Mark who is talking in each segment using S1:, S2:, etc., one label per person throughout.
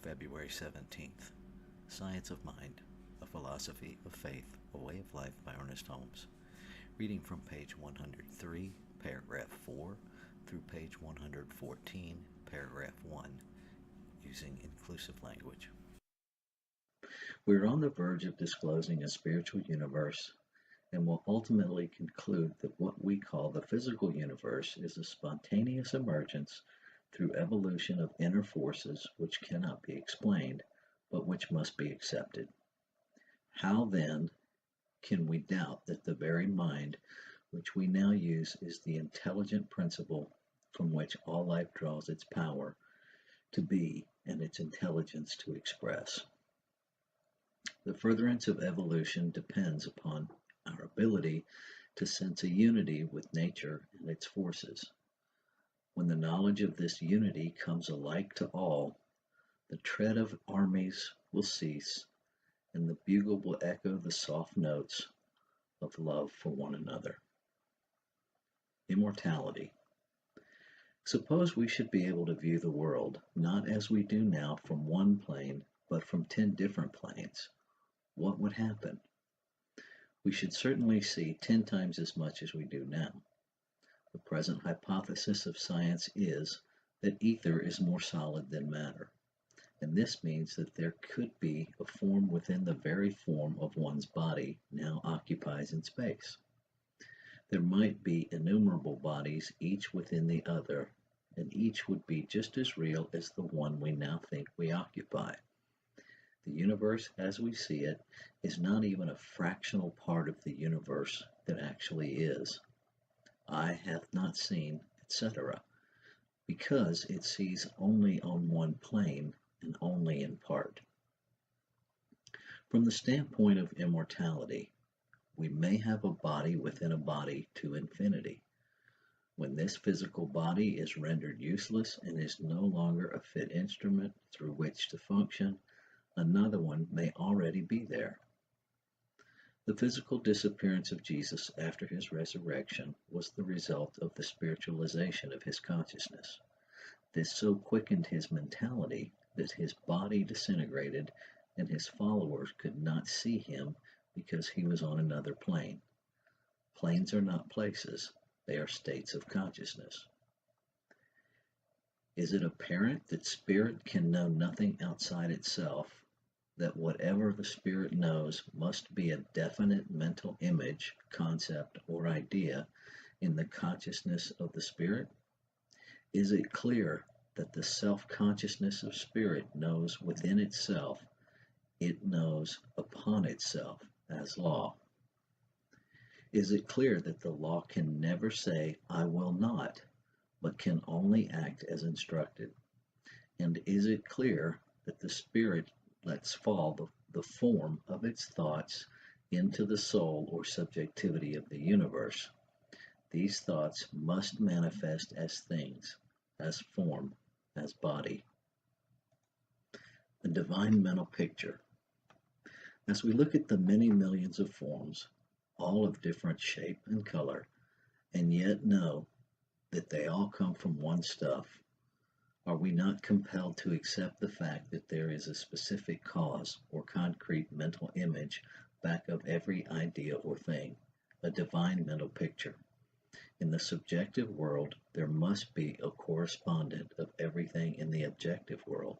S1: February 17th. Science of Mind, A Philosophy of Faith, A Way of Life by Ernest Holmes. Reading from page 103, paragraph 4, through page 114, paragraph 1, using inclusive language. We are on the verge of disclosing a spiritual universe and will ultimately conclude that what we call the physical universe is a spontaneous emergence through evolution of inner forces which cannot be explained, but which must be accepted. How then can we doubt that the very mind which we now use is the intelligent principle from which all life draws its power to be and its intelligence to express? The furtherance of evolution depends upon our ability to sense a unity with nature and its forces. When the knowledge of this unity comes alike to all, the tread of armies will cease, and the bugle will echo the soft notes of love for one another. Immortality. Suppose we should be able to view the world, not as we do now from one plane, but from 10 different planes. What would happen? We should certainly see 10 times as much as we do now. The present hypothesis of science is that ether is more solid than matter, and this means that there could be a form within the very form of one's body now occupies in space. There might be innumerable bodies, each within the other, and each would be just as real as the one we now think we occupy. The universe as we see it is not even a fractional part of the universe that actually is. Eye hath not seen, etc., because it sees only on one plane and only in part. From the standpoint of immortality, we may have a body within a body to infinity. When this physical body is rendered useless and is no longer a fit instrument through which to function, another one may already be there. The physical disappearance of Jesus after his resurrection was the result of the spiritualization of his consciousness. This so quickened his mentality that his body disintegrated and his followers could not see him because he was on another plane. Planes are not places, they are states of consciousness. Is it apparent that spirit can know nothing outside itself, that whatever the spirit knows must be a definite mental image, concept, or idea in the consciousness of the spirit? Is it clear that the self-consciousness of spirit knows within itself, it knows upon itself as law? Is it clear that the law can never say, I will not, but can only act as instructed? And is it clear that the spirit lets fall the form of its thoughts into the soul or subjectivity of the universe? These thoughts must manifest as things, as form, as body. A divine mental picture. As we look at the many millions of forms, all of different shape and color, and yet know that they all come from one stuff, are we not compelled to accept the fact that there is a specific cause or concrete mental image back of every idea or thing, a divine mental picture? In the subjective world, there must be a correspondent of everything in the objective world,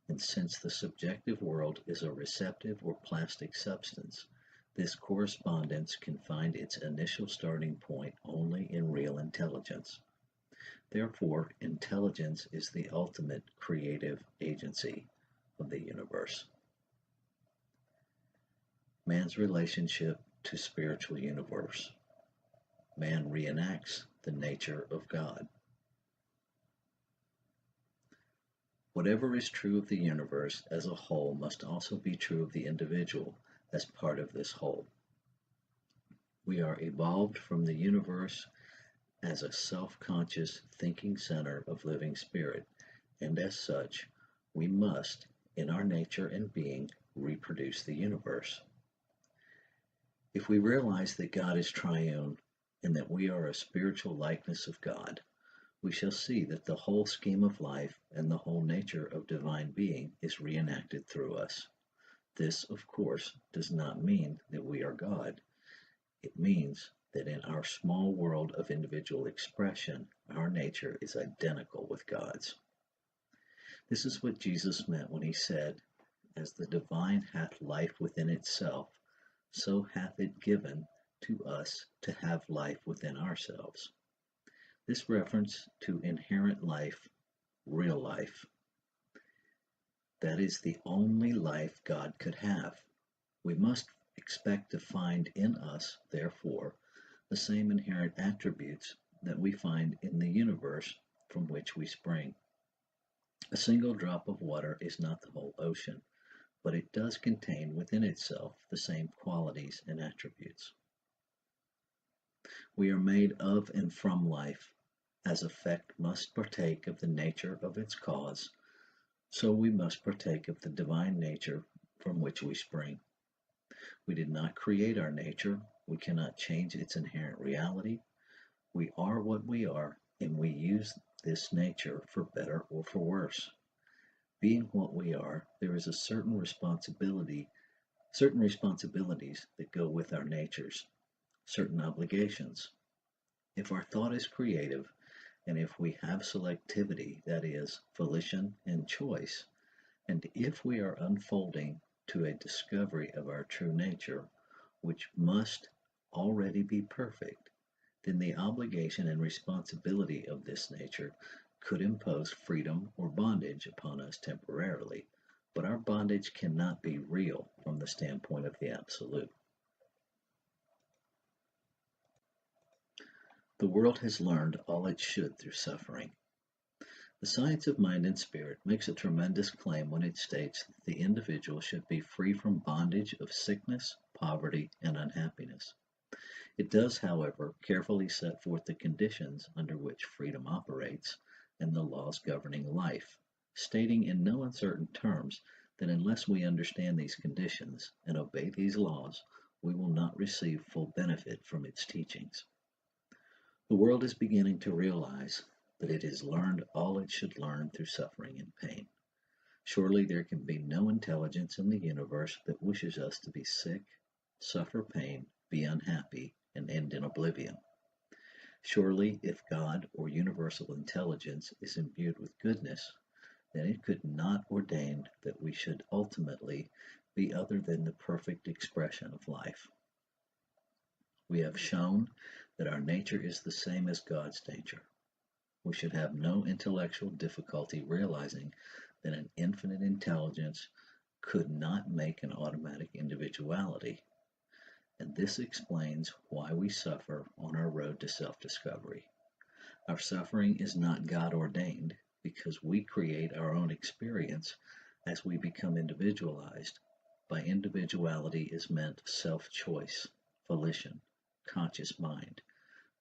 S1: and since the subjective world is a receptive or plastic substance, this correspondence can find its initial starting point only in real intelligence. Therefore, intelligence is the ultimate creative agency of the universe. Man's relationship to spiritual universe. Man reenacts the nature of God. Whatever is true of the universe as a whole must also be true of the individual as part of this whole. We are evolved from the universe as a self-conscious thinking center of living spirit, and as such, we must, in our nature and being, reproduce the universe. If we realize that God is triune and that we are a spiritual likeness of God, we shall see that the whole scheme of life and the whole nature of divine being is reenacted through us. This, of course, does not mean that we are God. It means that in our small world of individual expression, our nature is identical with God's. This is what Jesus meant when he said, "As the divine hath life within itself, so hath it given to us to have life within ourselves." This reference to inherent life, real life, that is the only life God could have. We must expect to find in us, therefore, the same inherent attributes that we find in the universe from which we spring. A single drop of water is not the whole ocean, but it does contain within itself the same qualities and attributes. We are made of and from life, as effect must partake of the nature of its cause, so we must partake of the divine nature from which we spring. We did not create our nature, we cannot change its inherent reality. We are what we are, and we use this nature for better or for worse. Being what we are, there is a certain responsibilities that go with our natures, certain obligations. If our thought is creative, and if we have selectivity, that is, volition and choice, and if we are unfolding to a discovery of our true nature, which must already be perfect, then the obligation and responsibility of this nature could impose freedom or bondage upon us temporarily, but our bondage cannot be real from the standpoint of the absolute. The world has learned all it should through suffering. The science of mind and spirit makes a tremendous claim when it states that the individual should be free from bondage of sickness, poverty, and unhappiness. It does, however, carefully set forth the conditions under which freedom operates and the laws governing life, stating in no uncertain terms that unless we understand these conditions and obey these laws, we will not receive full benefit from its teachings. The world is beginning to realize that it has learned all it should learn through suffering and pain. Surely there can be no intelligence in the universe that wishes us to be sick, suffer pain, be unhappy, and end in oblivion. Surely, if God or universal intelligence is imbued with goodness, then it could not ordain that we should ultimately be other than the perfect expression of life. We have shown that our nature is the same as God's nature. We should have no intellectual difficulty realizing that an infinite intelligence could not make an automatic individuality, and this explains why we suffer on our road to self-discovery. Our suffering is not God-ordained because we create our own experience as we become individualized. By individuality is meant self-choice, volition, conscious mind,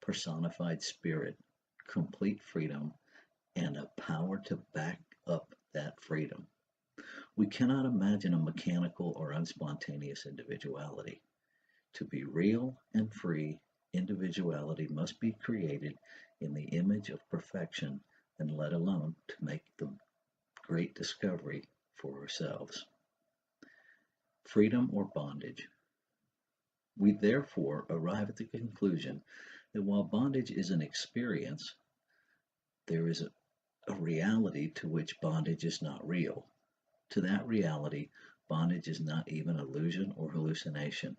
S1: personified spirit, complete freedom, and a power to back up that freedom. We cannot imagine a mechanical or unspontaneous individuality. To be real and free, individuality must be created in the image of perfection and let alone to make the great discovery for ourselves. Freedom or bondage. We therefore arrive at the conclusion that while bondage is an experience, there is a reality to which bondage is not real. To that reality, bondage is not even illusion or hallucination.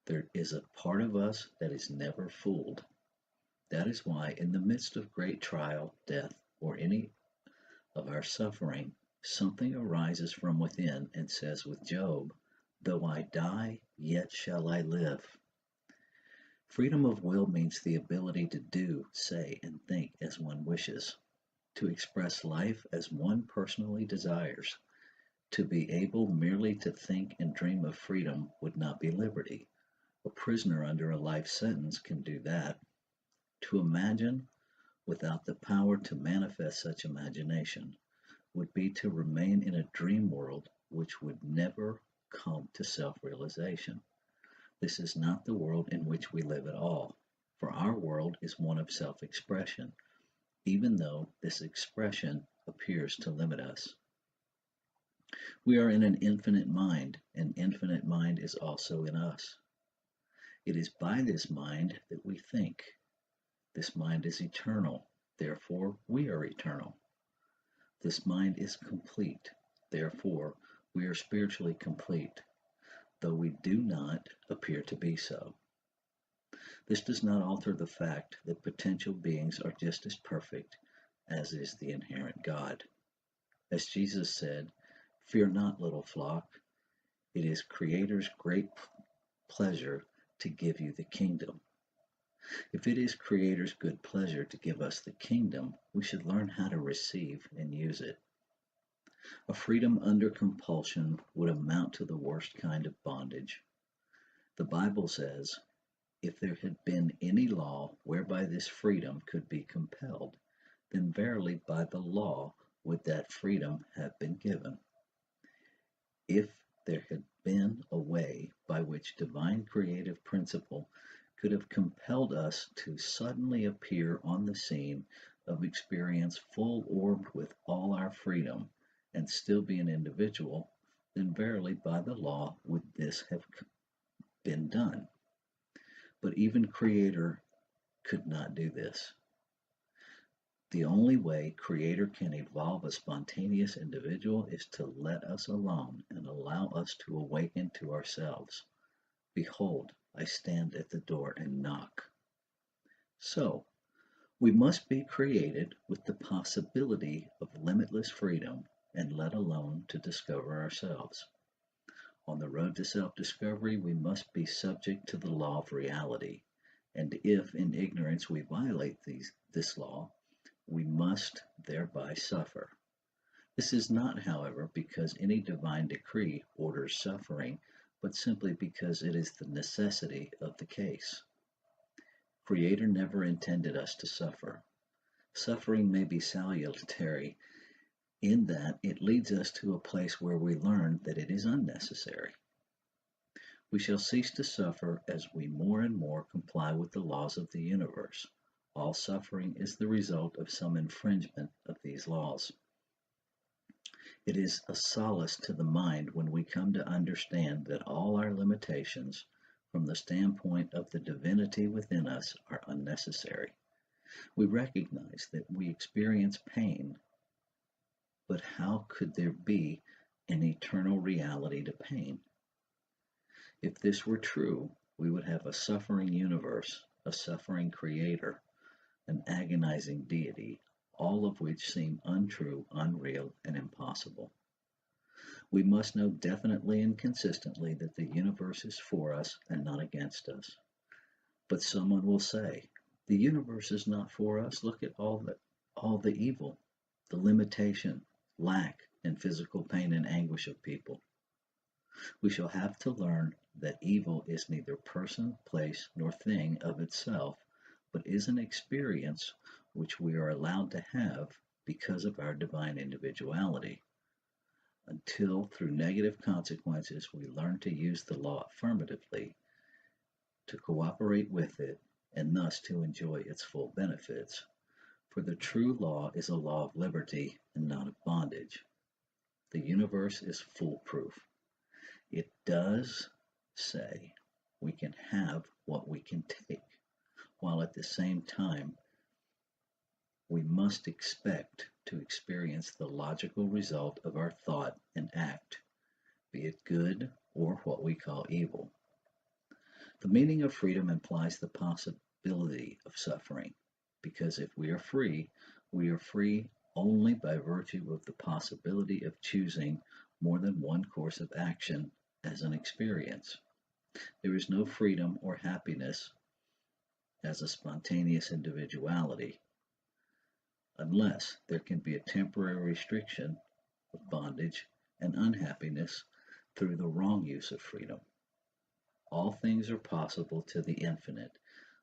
S1: There is a part of us that is never fooled. That is why, in the midst of great trial, death, or any of our suffering, something arises from within and says with Job, "Though I die, yet shall I live." Freedom of will means the ability to do, say, and think as one wishes, to express life as one personally desires. To be able merely to think and dream of freedom would not be liberty. A prisoner under a life sentence can do that. To imagine without the power to manifest such imagination would be to remain in a dream world which would never come to self-realization. This is not the world in which we live at all, for our world is one of self-expression, even though this expression appears to limit us. We are in an infinite mind, and infinite mind is also in us. It is by this mind that we think. This mind is eternal, therefore we are eternal. This mind is complete, therefore we are spiritually complete, though we do not appear to be so. This does not alter the fact that potential beings are just as perfect as is the inherent God. As Jesus said, "Fear not, little flock, it is Creator's great pleasure to give you the kingdom." If it is Creator's good pleasure to give us the kingdom, we should learn how to receive and use it. A freedom under compulsion would amount to the worst kind of bondage. The Bible says, "If there had been any law whereby this freedom could be compelled, then verily by the law would that freedom have been given." If there had been a way by which divine creative principle could have compelled us to suddenly appear on the scene of experience full orbed with all our freedom and still be an individual, then verily by the law would this have been done. But even Creator could not do this. The only way Creator can evolve a spontaneous individual is to let us alone and allow us to awaken to ourselves. "Behold, I stand at the door and knock." So, we must be created with the possibility of limitless freedom and let alone to discover ourselves. On the road to self-discovery, we must be subject to the law of reality, and if in ignorance we violate this law, we must thereby suffer. This is not, however, because any divine decree orders suffering, but simply because it is the necessity of the case. Creator never intended us to suffer. Suffering may be salutary in that it leads us to a place where we learn that it is unnecessary. We shall cease to suffer as we more and more comply with the laws of the universe. All suffering is the result of some infringement of these laws. It is a solace to the mind when we come to understand that all our limitations, from the standpoint of the divinity within us, are unnecessary. We recognize that we experience pain, but how could there be an eternal reality to pain? If this were true, we would have a suffering universe, a suffering creator, an agonizing deity, all of which seem untrue, unreal, and impossible. We must know definitely and consistently that the universe is for us and not against us. But someone will say, "The universe is not for us. Look at all the evil, the limitation, lack, and physical pain and anguish of people." We shall have to learn that evil is neither person, place, nor thing of itself, but is an experience which we are allowed to have because of our divine individuality. Until, through negative consequences, we learn to use the law affirmatively, to cooperate with it, and thus to enjoy its full benefits. For the true law is a law of liberty and not of bondage. The universe is foolproof. It does say we can have what we can take, while at the same time we must expect to experience the logical result of our thought and act, be it good or what we call evil. The meaning of freedom implies the possibility of suffering, because if we are free only by virtue of the possibility of choosing more than one course of action as an experience. There is no freedom or happiness as a spontaneous individuality unless there can be a temporary restriction of bondage and unhappiness through the wrong use of freedom. All things are possible to the infinite,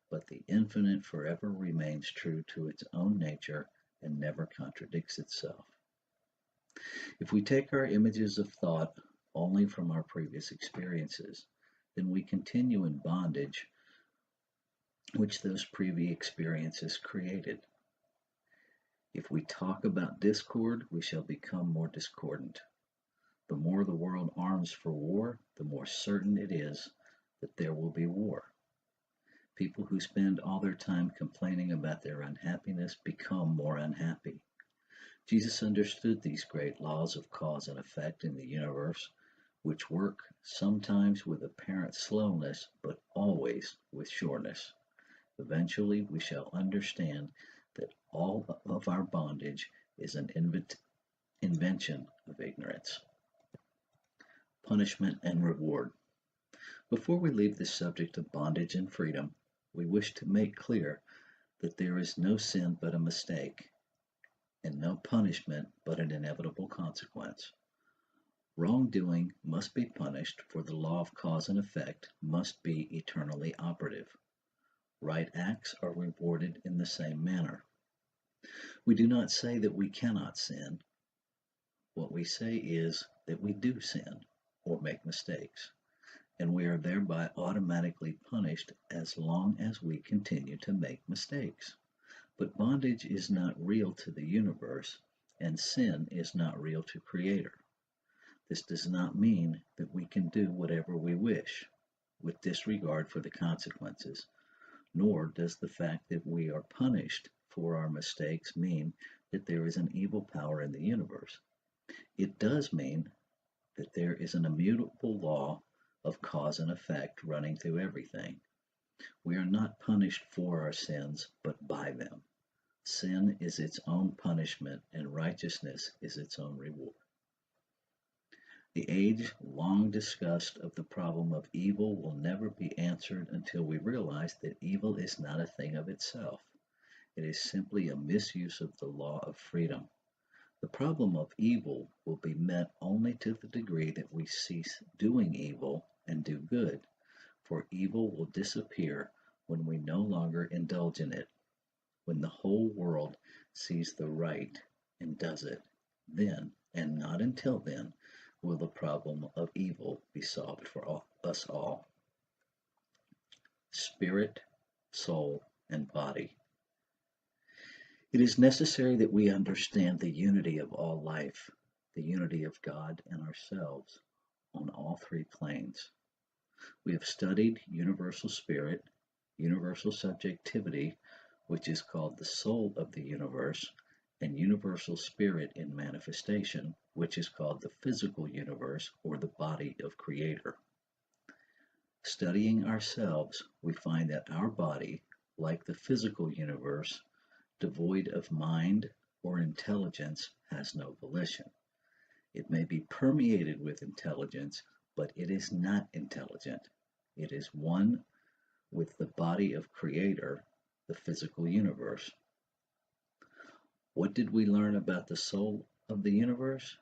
S1: but the infinite forever remains true to its own nature and never contradicts itself. If we take our images of thought only from our previous experiences, then we continue in bondage which those previous experiences created. If we talk about discord, we shall become more discordant. The more the world arms for war, the more certain it is that there will be war. People who spend all their time complaining about their unhappiness become more unhappy. Jesus understood these great laws of cause and effect in the universe, which work sometimes with apparent slowness, but always with sureness. Eventually, we shall understand that all of our bondage is an invention of ignorance. Punishment and reward. Before we leave the subject of bondage and freedom, we wish to make clear that there is no sin but a mistake, and no punishment but an inevitable consequence. Wrongdoing must be punished, for the law of cause and effect must be eternally operative. Right acts are rewarded in the same manner. We do not say that we cannot sin. What we say is that we do sin or make mistakes, and we are thereby automatically punished as long as we continue to make mistakes. But bondage is not real to the universe, and sin is not real to Creator. This does not mean that we can do whatever we wish, with disregard for the consequences, nor does the fact that we are punished for our mistakes mean that there is an evil power in the universe. It does mean that there is an immutable law of cause and effect running through everything. We are not punished for our sins, but by them. Sin is its own punishment, and righteousness is its own reward. The age long discussed of the problem of evil will never be answered until we realize that evil is not a thing of itself. It is simply a misuse of the law of freedom. The problem of evil will be met only to the degree that we cease doing evil and do good, for evil will disappear when we no longer indulge in it. When the whole world sees the right and does it, then, and not until then, will the problem of evil be solved for us all. Spirit, soul, and body. It is necessary that we understand the unity of all life, the unity of God and ourselves on all three planes. We have studied universal spirit, universal subjectivity, which is called the soul of the universe, and universal spirit in manifestation, which is called the physical universe or the body of Creator. Studying ourselves, we find that our body, like the physical universe, devoid of mind or intelligence, has no volition. It may be permeated with intelligence, but it is not intelligent. It is one with the body of Creator, the physical universe. What did we learn about the soul of the universe?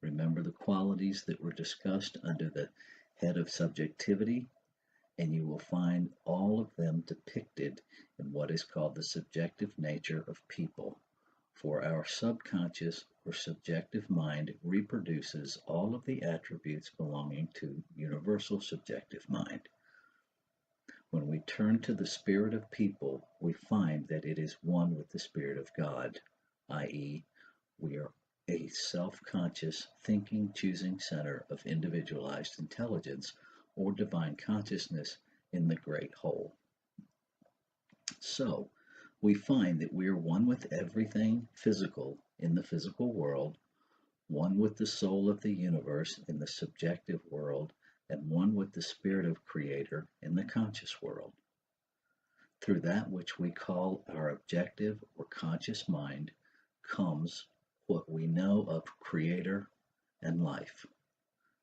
S1: Remember the qualities that were discussed under the head of subjectivity, and you will find all of them depicted in what is called the subjective nature of people. For our subconscious or subjective mind reproduces all of the attributes belonging to universal subjective mind. When we turn to the spirit of people, we find that it is one with the Spirit of God, i.e., we are a self-conscious, thinking, choosing center of individualized intelligence or divine consciousness in the great whole. So, we find that we are one with everything physical in the physical world, one with the soul of the universe in the subjective world, and one with the Spirit of Creator in the conscious world. Through that which we call our objective or conscious mind comes what we know of Creator and life.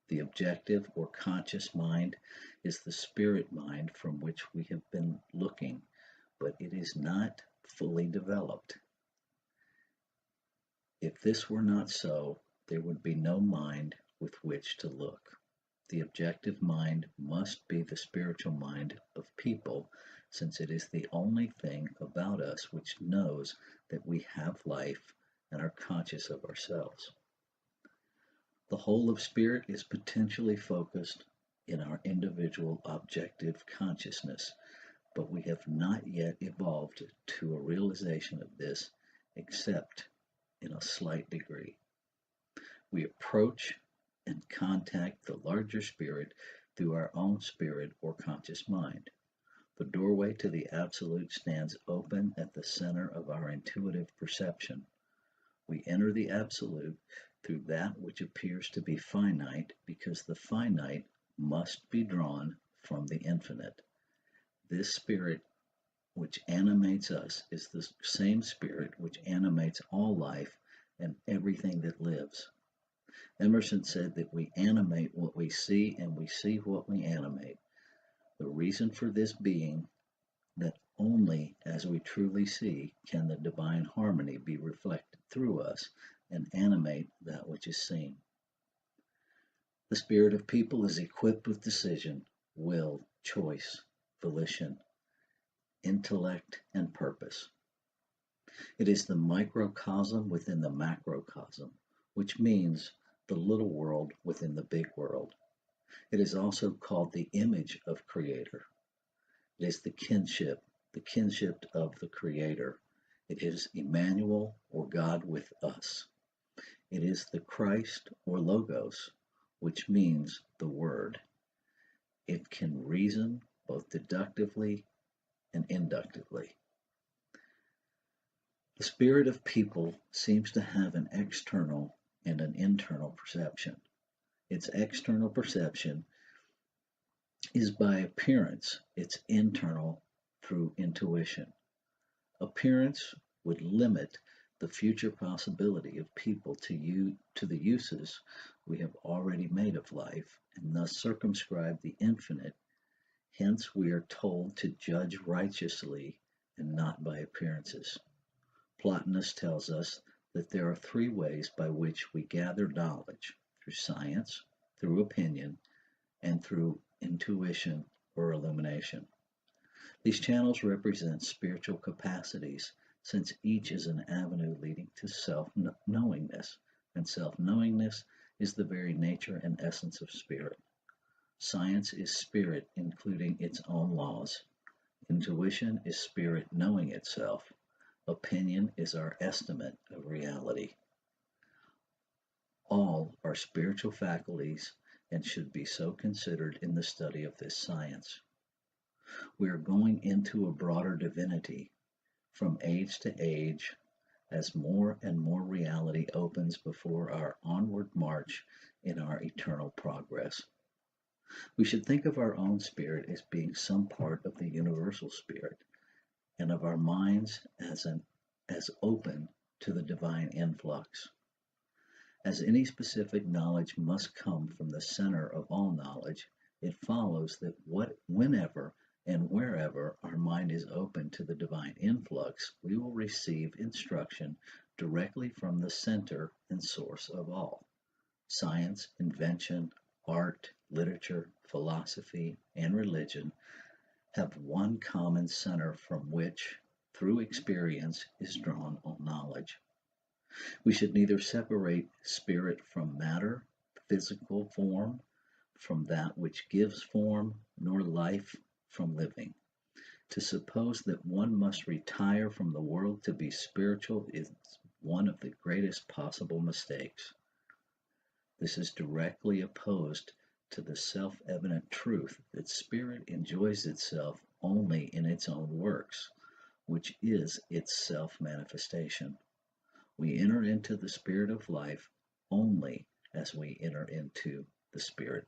S1: The objective or conscious mind is the spirit mind from which we have been looking, but it is not fully developed. If this were not so, there would be no mind with which to look. The objective mind must be the spiritual mind of people, since it is the only thing about us which knows that we have life and are conscious of ourselves. The whole of spirit is potentially focused in our individual objective consciousness, but we have not yet evolved to a realization of this except in a slight degree. We approach and contact the larger spirit through our own spirit or conscious mind. The doorway to the Absolute stands open at the center of our intuitive perception. We enter the Absolute through that which appears to be finite because the finite must be drawn from the infinite. This spirit which animates us is the same spirit which animates all life and everything that lives. Emerson said that we animate what we see and we see what we animate. The reason for this being that only as we truly see can the divine harmony be reflected through us and animate that which is seen. The spirit of people is equipped with decision, will, choice, volition, intellect, and purpose. It is the microcosm within the macrocosm, which means the little world within the big world. It is also called the image of Creator. It is the kinship of the Creator. It is Emmanuel, or God with us. It is the Christ, or Logos, which means the Word. It can reason both deductively and inductively. The spirit of people seems to have an external and an internal perception. Its external perception is by appearance, its internal through intuition. Appearance would limit the future possibility of people to the uses we have already made of life, and thus circumscribe the infinite. Hence, we are told to judge righteously and not by appearances. Plotinus tells us that there are three ways by which we gather knowledge: through science, through opinion, and through intuition or illumination. These channels represent spiritual capacities, since each is an avenue leading to self-knowingness, and self-knowingness is the very nature and essence of spirit. Science is spirit, including its own laws. Intuition is spirit knowing itself. Opinion is our estimate of reality. All are spiritual faculties and should be so considered in the study of this science. We are going into a broader divinity from age to age as more and more reality opens before our onward march in our eternal progress. We should think of our own spirit as being some part of the universal spirit, and of our minds as open to the divine influx. As any specific knowledge must come from the center of all knowledge, it follows that whenever and wherever our mind is open to the divine influx, we will receive instruction directly from the center and source of all. Science, invention, art, literature, philosophy, and religion have one common center from which, through experience, is drawn all knowledge. We should neither separate spirit from matter, physical form, from that which gives form, nor life from living. To suppose that one must retire from the world to be spiritual is one of the greatest possible mistakes. This is directly opposed to the self-evident truth that spirit enjoys itself only in its own works, which is its self-manifestation. We enter into the spirit of life only as we enter into the spirit